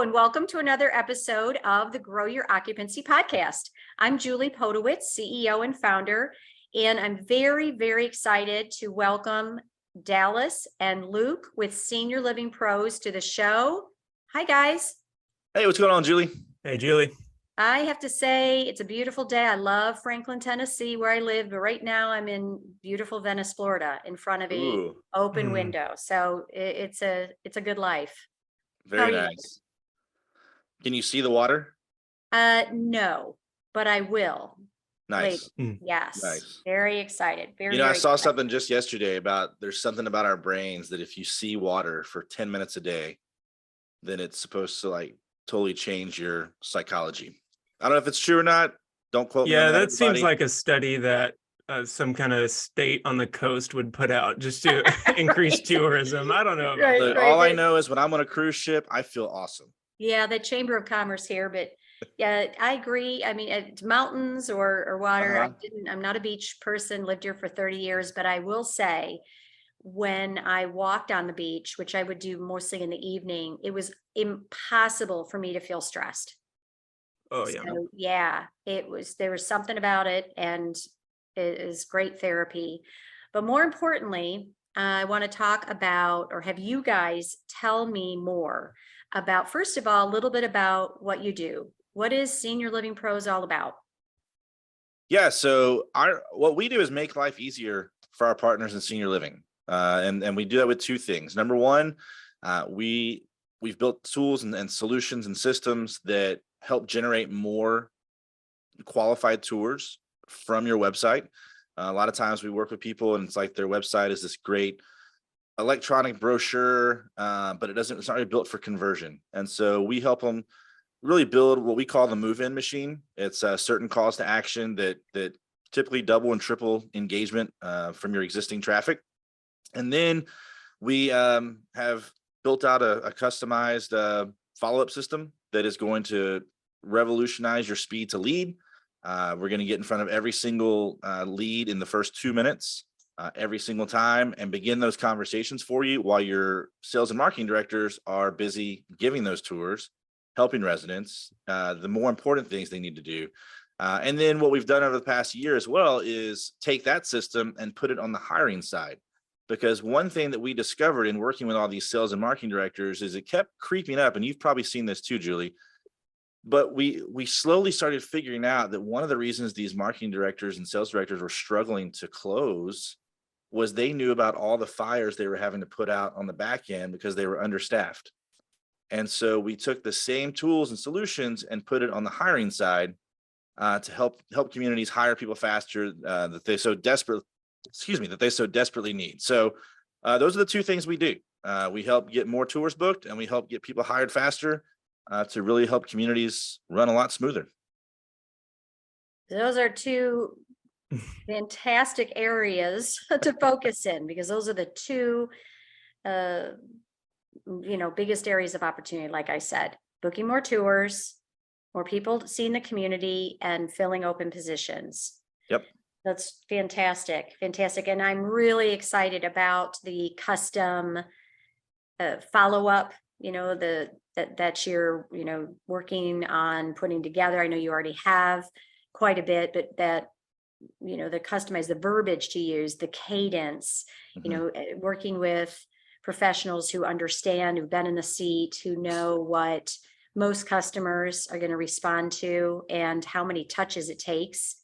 and welcome to another episode of the Grow Your Occupancy podcast. I'm Julie Podewitz, CEO and founder, and I'm very, very excited to welcome Dallas and Luke with SeniorLivingPROS to the show. Hi, guys. Hey, what's going on, Julie? Hey, Julie. I have to say it's a beautiful day. I love Franklin, Tennessee, where I live, but right now I'm in beautiful Venice, Florida, in front of an open window. So it's a good life. Very nice. Can you see the water? No, but I will. Nice. Yes. Nice. Very excited. Very, I saw excited. something just yesterday about there's something about our brains that if you see water for 10 minutes a day, then it's supposed to like totally change your psychology. I don't know if it's true or not. Don't quote me on that seems like a study that some kind of state on the coast would put out just to increase tourism. I don't know. All I know is when I'm on a cruise ship, I feel awesome. Yeah, the Chamber of Commerce here, but yeah, I agree. I mean, it's mountains or water. I'm not a beach person, lived here for 30 years, but I will say when I walked on the beach, which I would do mostly in the evening, it was impossible for me to feel stressed. Oh, yeah. So, yeah, there was something about it, and it is great therapy. But more importantly, I want to talk about, or have you guys tell me more about, first of all, a little bit about what you do. What is SeniorLivingPROS all about? Yeah, so what we do is make life easier for our partners in senior living. And we do that with two things. Number one, we've built tools and solutions and systems that help generate more qualified tours from your website. A lot of times we work with people and it's like their website is this great electronic brochure, but it's not really built for conversion. And so we help them really build what we call the move-in machine. It's certain calls to action that typically double and triple engagement from your existing traffic. And then we have built out a customized follow-up system that is going to revolutionize your speed to lead. We're going to get in front of every single lead in the first 2 minutes every single time and begin those conversations for you while your sales and marketing directors are busy giving those tours, helping residents, the more important things they need to do. And then what we've done over the past year as well is take that system and put it on the hiring side. Because one thing that we discovered in working with all these sales and marketing directors is it kept creeping up, and you've probably seen this too, Julie, but we slowly started figuring out that one of the reasons these marketing directors and sales directors were struggling to close was they knew about all the fires they were having to put out on the back end because they were understaffed. And so we took the same tools and solutions and put it on the hiring side to help communities hire people faster that they so desperately need. So those are the two things we do. We help get more tours booked, and we help get people hired faster to really help communities run a lot smoother. Those are two fantastic areas to focus in, because those are the two biggest areas of opportunity. Like I said, booking more tours, more people seeing the community, and filling open positions. Yep. That's fantastic. And I'm really excited about the custom follow-up, that you're, working on putting together. I know you already have quite a bit, but that, the customize, the verbiage to use, the cadence, working with professionals who understand, who've been in the seat, who know what most customers are going to respond to and how many touches it takes.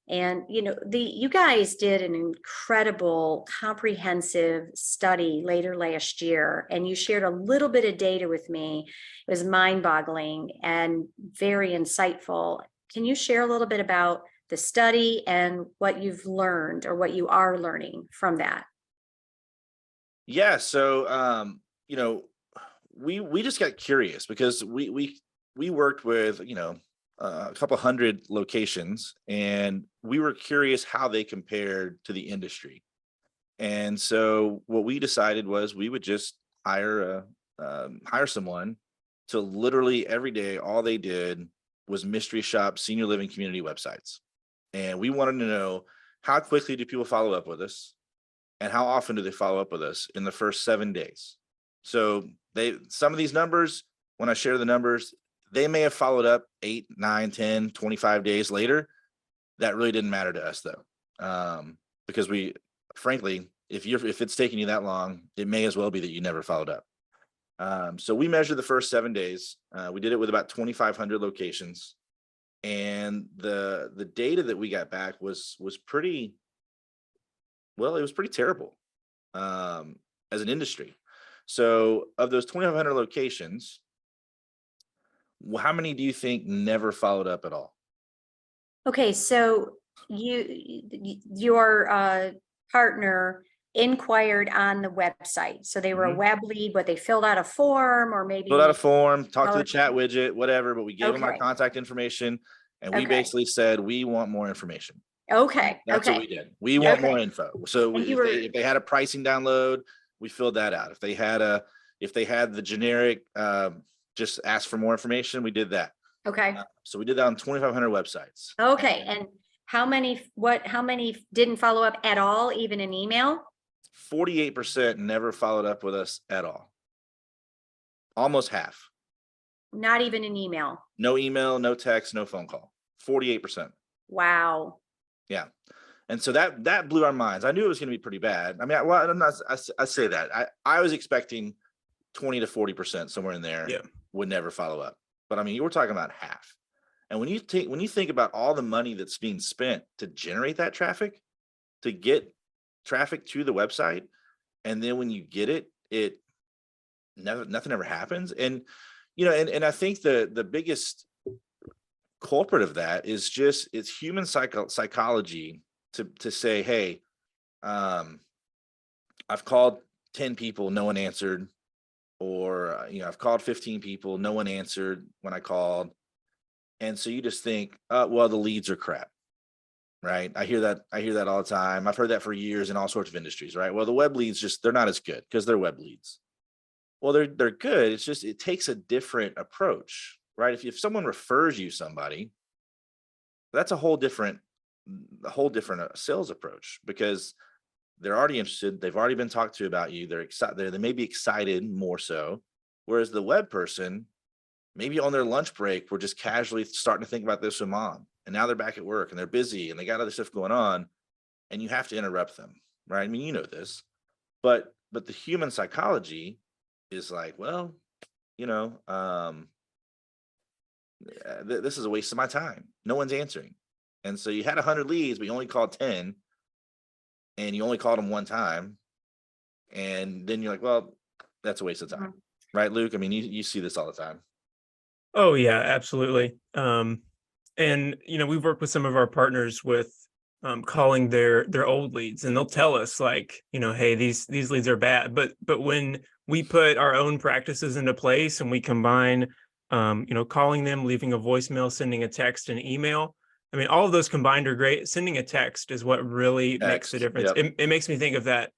And, you guys did an incredible comprehensive study later last year, and you shared a little bit of data with me. It was mind-boggling and very insightful. Can you share a little bit about the study and what you've learned or what you are learning from that? Yeah. So, we just got curious because we worked with, a couple hundred locations, and we were curious how they compared to the industry. And so what we decided was we would just hire someone to literally every day, all they did was mystery shop senior living community websites. And we wanted to know, how quickly do people follow up with us, and how often do they follow up with us in the first 7 days? So some of these numbers when I share the numbers, they may have followed up 8, 9, 10, 25 days later. That really didn't matter to us though. Because we, frankly, if it's taking you that long, it may as well be that you never followed up. So we measured the first 7 days. We did it with about 2,500 locations. And the data that we got back was pretty, well, it was pretty terrible as an industry. So of those 2,500 locations, how many do you think never followed up at all? Okay, so your partner inquired on the website. So they were a web lead, but they filled out a form or maybe. Filled out a form, talked to the Okay. chat widget, whatever, but we gave them our Okay. contact information and we Okay. basically said, we want more information. Okay, That's what we okay, did. We want more Okay. info. So And you if they had a pricing download, we filled that out. If they had the generic, just ask for more information, we did that. okay, So we did that on 2,500 websites. okay. And how many didn't follow up at all, even an email? 48% never followed up with us at all. Almost half. Not even an email. No email, no text, no phone call. 48%. Wow. Yeah. And so that blew our minds. I knew it was going to be pretty bad. I mean, I say that. I was expecting 20 to 40%, somewhere in there, would never follow up. But I mean, you were talking about half. And when you think about all the money that's being spent to generate that traffic, to get traffic to the website, and then when you get it nothing ever happens. And and I think the biggest culprit of that is just it's human psychology to say, hey, I've called 10 people, no one answered, or I've called 15 people, no one answered when I called. And so you just think, well, the leads are crap. Right. I hear that all the time. I've heard that for years in all sorts of industries, right? Well, the web leads they're not as good because they're web leads. Well, they're good. It's just, it takes a different approach, right? If someone refers you somebody, that's a whole different sales approach, because they're already interested. They've already been talked to about you. They're excited. They may be excited more so. Whereas the web person, maybe on their lunch break, we're just casually starting to think about this with mom. And now they're back at work and they're busy and they got other stuff going on, and you have to interrupt them, right? I mean, you know this, but the human psychology is like, well, this is a waste of my time. No one's answering. And so you had 100 leads, but you only called 10, and you only called them one time. And then you're like, well, that's a waste of time. Right, Luke? I mean, you see this all the time. Oh yeah, absolutely. And we've worked with some of our partners with calling their old leads, and they'll tell us like, hey, these leads are bad. But when we put our own practices into place and we combine, calling them, leaving a voicemail, sending a text, and email, I mean, all of those combined are great. Sending a text is what really makes the difference. Yep. It makes me think of that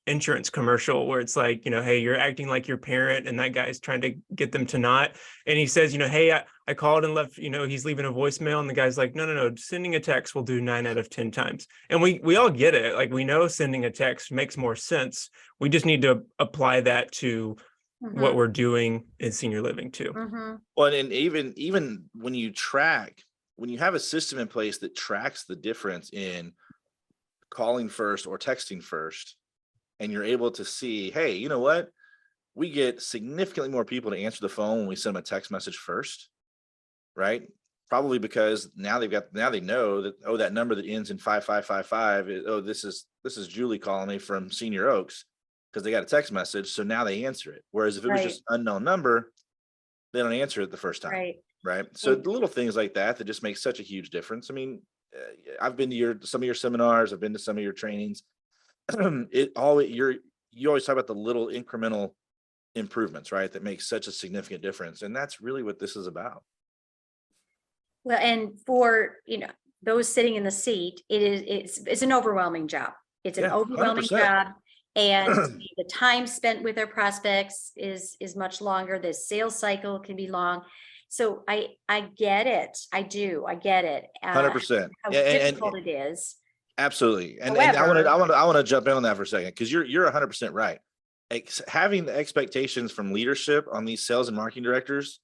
insurance commercial where it's like, hey, you're acting like your parent, and that guy's trying to get them to not. And he says, hey, I called and left, he's leaving a voicemail, and the guy's like, no, sending a text will do 9 out of 10 times. And we all get it. Like, we know sending a text makes more sense. We just need to apply that to what we're doing in senior living too. Well, and even when you have a system in place that tracks the difference in calling first or texting first, and you're able to see, hey, you know what? We get significantly more people to answer the phone when we send them a text message first, right? Probably because now they know that, oh, that number that ends in 5555 this is Julie calling me from Senior Oaks, because they got a text message. So now they answer it. Whereas if it was just an unknown number, they don't answer it the first time. Right. So the little things like that just make such a huge difference. I mean, I've been to some of your seminars. I've been to some of your trainings. You always talk about the little incremental improvements, right? That makes such a significant difference. And that's really what this is about. Well, and for, those sitting in the seat, it's an overwhelming job. It's an overwhelming 100%. job. And the time spent with our prospects is much longer. The sales cycle can be long. So I get it. I get it. 100%. How difficult it is. Absolutely. And However, I want to jump in on that for a second, because you're 100% right. having the expectations from leadership on these sales and marketing directors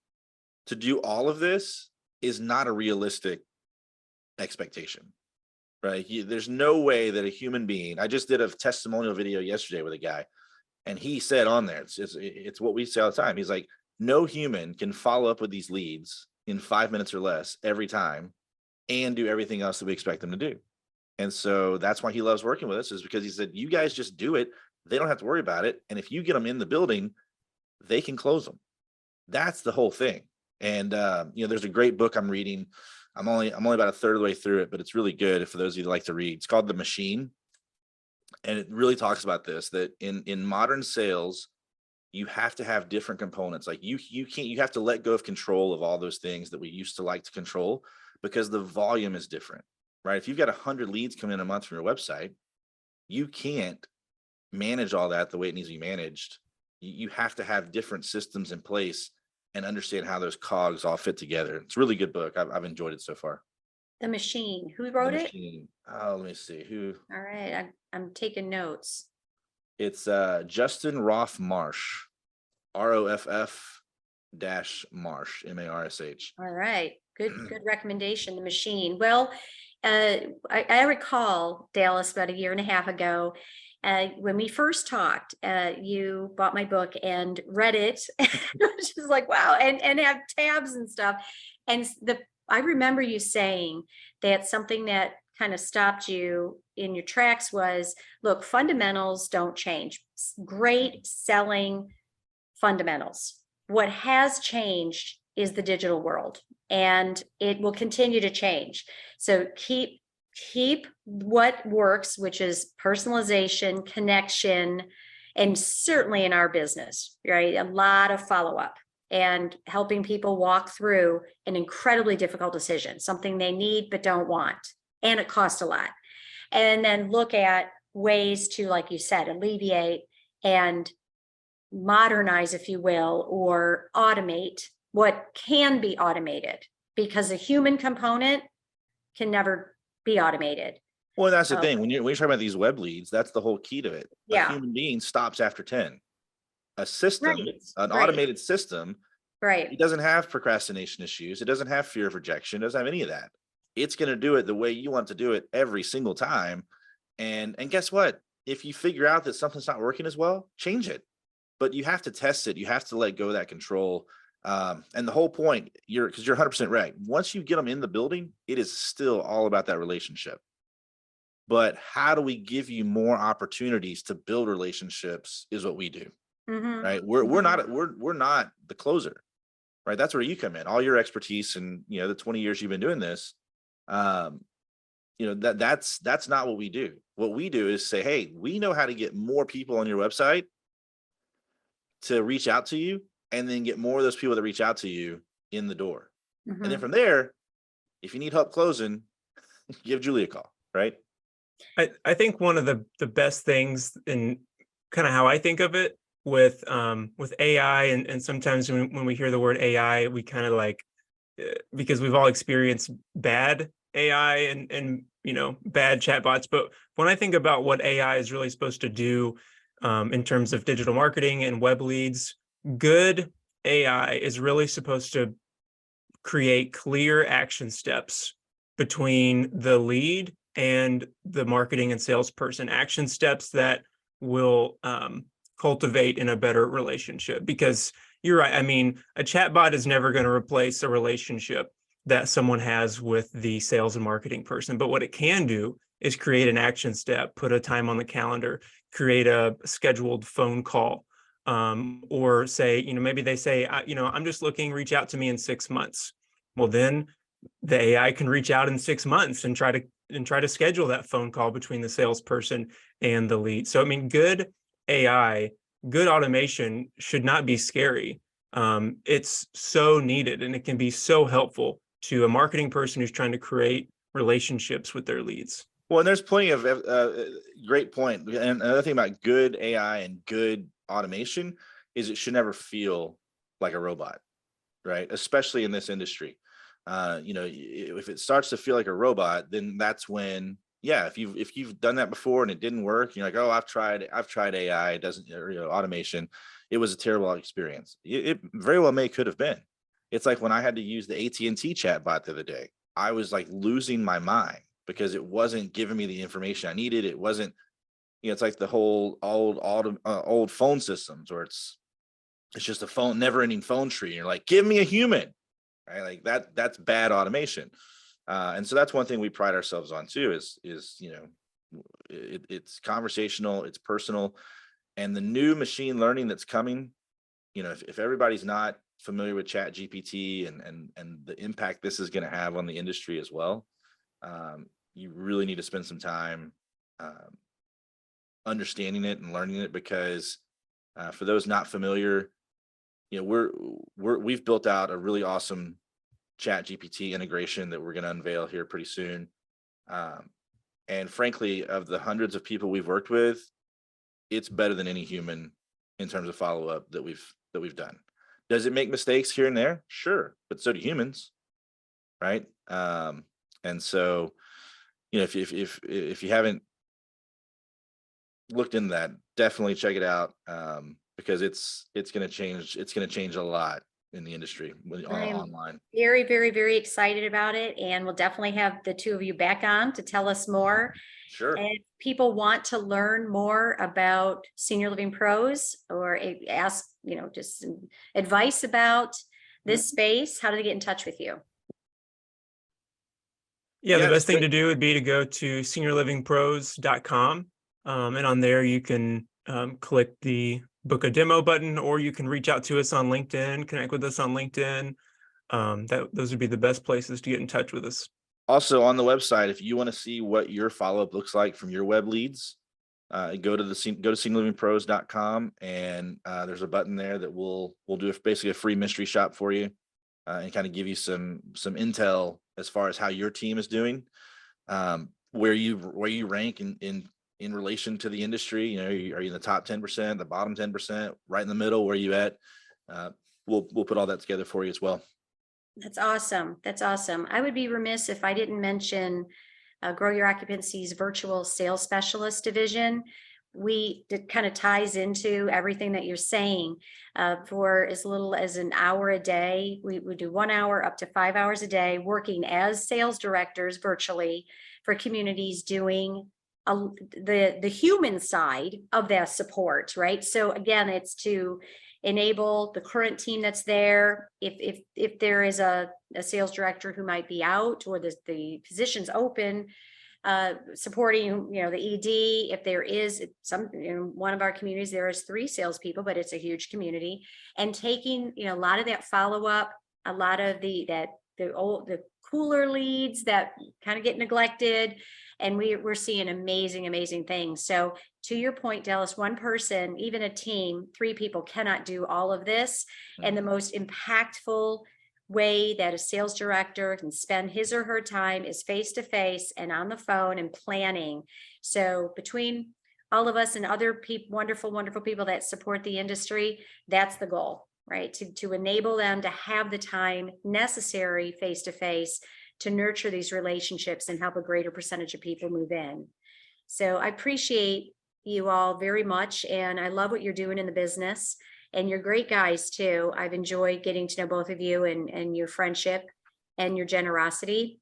to do all of this is not a realistic expectation, right? There's no way that a human being, I just did a testimonial video yesterday with a guy, and he said on there, it's what we say all the time. He's like, no human can follow up with these leads in 5 minutes or less every time and do everything else that we expect them to do. And so that's why he loves working with us, is because he said, you guys just do it. They don't have to worry about it. And if you get them in the building, they can close them. That's the whole thing. And, there's a great book I'm reading. I'm only about a third of the way through it, but it's really good for those of you that like to read. It's called The Machine. And it really talks about this, that in modern sales, you have to have different components. Like you have to let go of control of all those things that we used to like to control, because the volume is different, right? If you've got 100 leads coming in a month from your website, you can't manage all that the way it needs to be managed. You have to have different systems in place and understand how those cogs all fit together. It's a really good book. I've enjoyed it so far. The Machine. Who wrote The it? Machine. Oh, let me see who. All right. I'm taking notes. It's Justin Roff Marsh, ROFF Marsh, MARSH. All right. Good recommendation. The Machine. Well, I recall, Dallas, about a year and a half ago, when we first talked, you bought my book and read it. Which is like, wow, and have tabs and stuff. And I remember you saying that something that kind of stopped you in your tracks was, look, fundamentals don't change. Great selling fundamentals. What has changed is the digital world, and it will continue to change. So keep what works, which is personalization, connection, and certainly in our business, right? A lot of follow-up and helping people walk through an incredibly difficult decision, something they need but don't want, and it costs a lot. And then look at ways to, like you said, alleviate and modernize, if you will, or automate what can be automated, because a human component can never be automated. Well, that's the thing. When you're talking about these web leads, that's the whole key to it. Yeah. A human being stops after 10. A system, Right. an automated system, Right. it doesn't have procrastination issues. It doesn't have fear of rejection. It doesn't have any of that. It's going to do it the way you want to do it every single time. And guess what? If you figure out that something's not working as well, change it. But you have to test it. You have to let go of that control. And the whole point, because you're 100% right. Once you get them in the building, it is still all about that relationship. But how do we give you more opportunities to build relationships is what we do, right? We're not the closer, right? That's where you come in. All your expertise and the 20 years you've been doing this, that's not what we do. What we do is say, hey, we know how to get more people on your website to reach out to you, and then get more of those people that reach out to you in the door. And then from there, if you need help closing, give Julie a call, right? I think one of the best things, in kind of how I think of it with AI, and sometimes when we hear the word AI, we kind of like, because we've all experienced bad AI and bad chatbots. But when I think about what AI is really supposed to do in terms of digital marketing and web leads, good AI is really supposed to create clear action steps between the lead and the marketing and salesperson, action steps that will cultivate in a better relationship. Because you're right. I mean, a chatbot is never going to replace a relationship that someone has with the sales and marketing person. But what it can do is create an action step, put a time on the calendar, create a scheduled phone call, or say, maybe they say, I'm just looking, reach out to me in 6 months. Well, then the AI can reach out in 6 months and try to schedule that phone call between the salesperson and the lead. So, I mean, good AI, good automation should not be scary. It's so needed, and it can be so helpful to a marketing person who's trying to create relationships with their leads. Well, and there's plenty of great point. And another thing about good AI and good automation is it should never feel like a robot, right? Especially in this industry. If it starts to feel like a robot, then that's when yeah, if you've done that before and it didn't work, you're like, oh, I've tried AI, it doesn't, or, automation, it was a terrible experience. It very well could have been. It's like when I had to use the AT&T chat bot the other day, I was like losing my mind because it wasn't giving me the information I needed. It wasn't, it's like the whole old phone systems where it's just a phone, never ending phone tree. And you're like, give me a human, right? Like that's bad automation. And so that's one thing we pride ourselves on too, is it's conversational, it's personal, and the new machine learning that's coming. If everybody's not familiar with Chat GPT and the impact this is going to have on the industry as well, you really need to spend some time understanding it and learning it, because for those not familiar, we've built out a really awesome Chat GPT integration that we're going to unveil here pretty soon. And frankly, of the hundreds of people we've worked with, it's better than any human in terms of follow-up that we've done. Does it make mistakes here and there? Sure, but so do humans, right? And so, if you haven't looked into that, definitely check it out, because it's going to change a lot in the industry online. Very, very, very excited about it. And we'll definitely have the two of you back on to tell us more. Sure. And if people want to learn more about Senior Living Pros or ask, just some advice about this space, how do they get in touch with you? Yeah, the best thing to do would be to go to SeniorLivingPROS.com. And on there, you can click the book a demo button, or you can reach out to us on LinkedIn, connect with us on LinkedIn. Those would be the best places to get in touch with us. Also on the website, if you want to see what your follow-up looks like from your web leads, go to SeniorLivingPROS.com, and there's a button there that we'll do basically a free mystery shop for you, and kind of give you some intel as far as how your team is doing, where you rank in relation to the industry. Are you in the top 10%, the bottom 10%, right in the middle? Where are you at? We'll put all that together for you as well. That's awesome. That's awesome. I would be remiss if I didn't mention Grow Your Occupancy's virtual sales specialist division. It kind of ties into everything that you're saying. For as little as an hour a day, we do 1 hour up to 5 hours a day, working as sales directors virtually for communities, doing the human side of that support, right? So again, it's to enable the current team that's there. If there is a sales director who might be out, or the position's open, supporting, the ED. If there is some, one of our communities, there is 3 salespeople, but it's a huge community, and taking, a lot of that follow-up, a lot of the cooler leads that kind of get neglected. And we're seeing amazing things. So to your point, Dallas, one person, even a team, 3 people cannot do all of this. And the most impactful way that a sales director can spend his or her time is face-to-face and on the phone and planning. So between all of us and other wonderful people that support the industry, that's the goal, right? To enable them to have the time necessary face-to-face to nurture these relationships and help a greater percentage of people move in. So I appreciate you all very much. And I love what you're doing in the business, and you're great guys too. I've enjoyed getting to know both of you and your friendship and your generosity.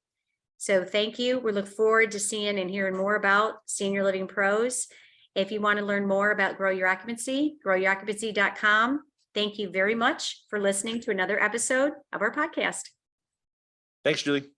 So thank you. We look forward to seeing and hearing more about Senior Living Pros. If you want to learn more about Grow Your Occupancy, growyouroccupancy.com. Thank you very much for listening to another episode of our podcast. Thanks, Julie.